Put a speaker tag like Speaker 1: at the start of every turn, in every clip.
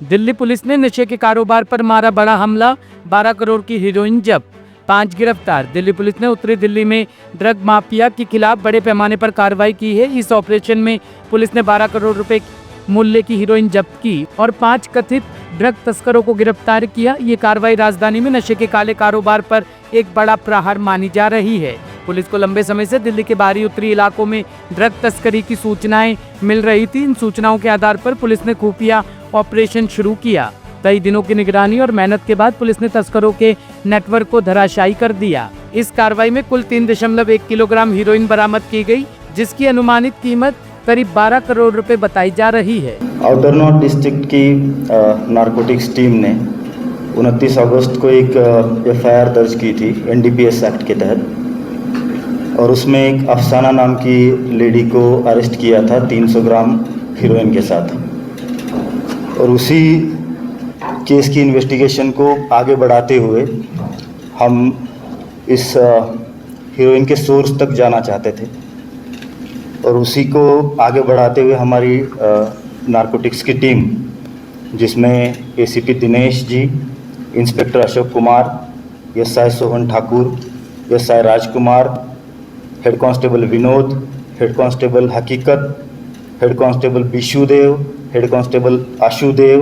Speaker 1: Delhi police ने नशे के कारोबार पर मारा बड़ा हमला, 12 करोड़ की हीरोइन जब्त, 5 गिरफ्तार। दिल्ली पुलिस ने उत्तरी दिल्ली में ड्रग माफिया के खिलाफ बड़े पैमाने पर कार्रवाई की है। इस ऑपरेशन में पुलिस ने 12 करोड़ रुपए मूल्य की हीरोइन जब्त की और 5 कथित ड्रग तस्करों को गिरफ्तार किया। ये कार्रवाई राजधानी में नशे के काले कारोबार पर एक बड़ा प्रहार मानी जा रही है। पुलिस को लंबे समय से दिल्ली के बाहरी उत्तरी इलाकों में ड्रग तस्करी की सूचनाएं मिल रही थी। इन सूचनाओं के आधार पर पुलिस ने खुफिया ऑपरेशन शुरू किया। कई दिनों की निगरानी और मेहनत के बाद पुलिस ने तस्करों के नेटवर्क को धराशायी कर दिया। इस कार्रवाई में कुल 3.1 किलोग्राम हीरोइन बरामद की गई, जिसकी अनुमानित कीमत करीब 12 करोड़ रुपए बताई जा रही है।
Speaker 2: आउटर नॉर्थ डिस्ट्रिक्ट की नारकोटिक्स टीम ने 29 अगस्त को एक FIR दर्ज की थी NDPS एक्ट के तहत, और उसमें एक अफसाना नाम की लेडी को अरेस्ट किया था 300 ग्राम हीरोइन के साथ। और उसी केस की इन्वेस्टिगेशन को आगे बढ़ाते हुए हम इस हीरोइन के सोर्स तक जाना चाहते थे, और उसी को आगे बढ़ाते हुए हमारी नारकोटिक्स की टीम, जिसमें ACP Dinesh ji, inspector Ashok Kumar, SI Sohan Thakur, SI Rajkumar, head constable Vinod, head constable Haqiqat, head constable Bishudev, head constable Ashudev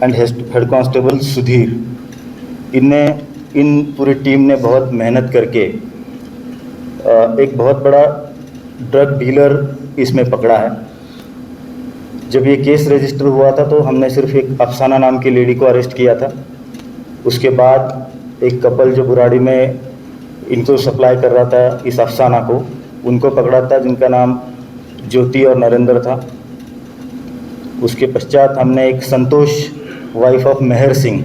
Speaker 2: and head constable Sudhir, इन पूरी टीम ने बहुत मेहनत करके एक बहुत बड़ा ड्रग डीलर इसमें पकड़ा है। जब ये केस रजिस्टर हुआ था तो हमने सिर्फ एक अफसाना नाम की लेडी को अरेस्ट किया था। उसके बाद एक कपल जो बुराड़ी में इनको सप्लाई कर रहा था इस अफसाना को, उनको पकड़ा था, जिनका नाम ज्योति और नरेंद्र था। उसके पश्चात हमने एक संतोष वाइफ ऑफ मेहर सिंह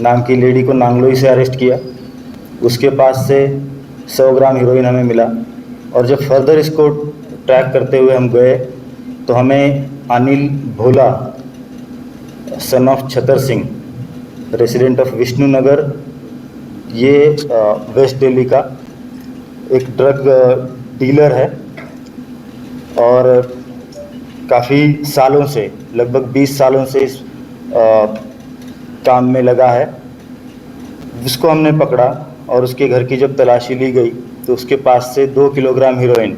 Speaker 2: नाम की लेडी को नांगलोई से अरेस्ट किया। उसके पास से 100 ग्राम हीरोइन हमें मिला, और जब फर्दर इसको ट्रैक करते हुए हम गए तो हमें Anil Bhola son of Chhatar Singh, resident of Vishnunagar, ये वेस्ट दिल्ली का एक ड्रग डीलर है और काफ़ी सालों से, लगभग 20 सालों से इस काम में लगा है। उसको हमने पकड़ा और उसके घर की जब तलाशी ली गई तो उसके पास से 2 किलोग्राम हीरोइन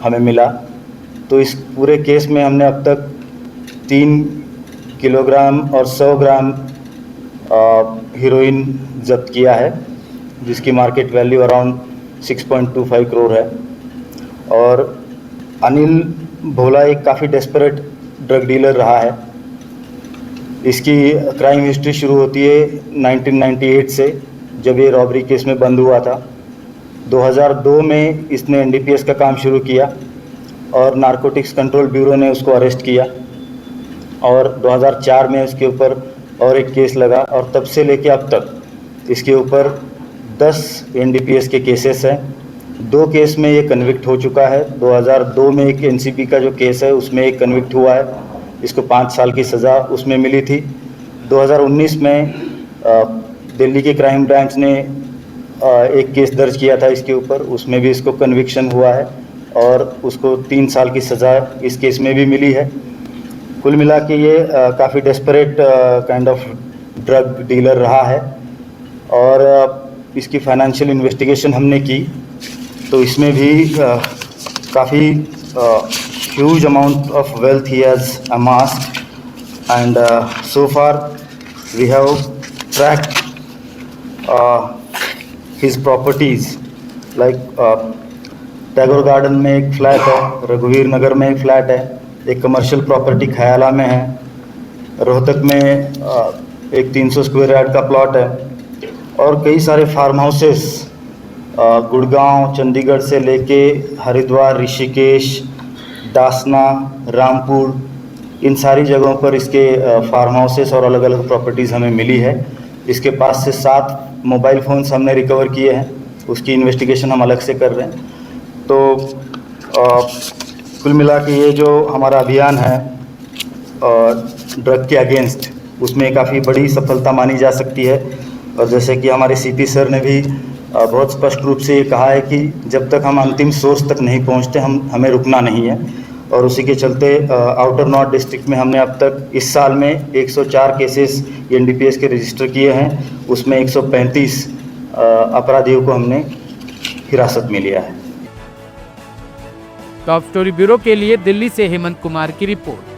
Speaker 2: हमें मिला। तो इस पूरे केस में हमने अब तक 3 किलोग्राम और 100 ग्राम हीरोइन जब्त किया है, जिसकी मार्केट वैल्यू अराउंड 6.25 करोड़ है। और अनिल भोला एक काफ़ी डेस्परेट ड्रग डीलर रहा है। इसकी क्राइम हिस्ट्री शुरू होती है 1998 से, जब ये रॉबरी केस में बंद हुआ था। 2002 में इसने NDPS का काम शुरू किया और नारकोटिक्स कंट्रोल ब्यूरो ने उसको अरेस्ट किया, और 2004 में उसके ऊपर और एक केस लगा, और तब से लेके अब तक इसके ऊपर 10 NDPS के केसेस हैं। 2 केस में ये कन्विक्ट हो चुका है। 2002 में एक NCP का जो केस है उसमें एक कन्विक्ट हुआ है, इसको 5 साल की सज़ा उसमें मिली थी। 2019 में दिल्ली के क्राइम ब्रांच ने एक केस दर्ज किया था इसके ऊपर, उसमें भी इसको कन्विक्शन हुआ है और उसको 3 साल की सज़ा इस केस में भी मिली है। कुल मिला के ये काफ़ी desperate kind of drug dealer रहा है, और इसकी फाइनेंशियल इन्वेस्टिगेशन हमने की तो इसमें भी काफ़ी huge amount of wealth he has amassed, and so far we have tracked his properties like Tagore garden में एक फ्लैट है, रघुवीर नगर में एक फ्लैट है, एक कमर्शियल प्रॉपर्टी खयाला में है, रोहतक में एक 300 स्क्वायर यार्ड का प्लॉट है, और कई सारे फार्म हाउसेस गुड़गांव, चंडीगढ़ से लेके हरिद्वार, ऋषिकेश, दासना, रामपुर, इन सारी जगहों पर इसके फार्म हाउसेस और अलग अलग प्रॉपर्टीज़ हमें मिली है। इसके पास से 7 मोबाइल फ़ोन्स हमने रिकवर किए हैं, उसकी इन्वेस्टिगेशन हम अलग से कर रहे हैं। तो कुल मिला के ये जो हमारा अभियान है ड्रग के अगेंस्ट, उसमें काफ़ी बड़ी सफलता मानी जा सकती है। और जैसे कि हमारे CP सर ने भी बहुत स्पष्ट रूप से ये कहा है कि जब तक हम अंतिम सोर्स तक नहीं पहुंचते हमें रुकना नहीं है, और उसी के चलते आउटर नॉर्थ डिस्ट्रिक्ट में हमने अब तक इस साल में 104 केसेस एनडीपीएस के रजिस्टर किए हैं। उसमें 135 अपराधियों को हमने हिरासत में लिया है।
Speaker 1: टॉप स्टोरी ब्यूरो के लिए दिल्ली से हेमंत कुमार की रिपोर्ट।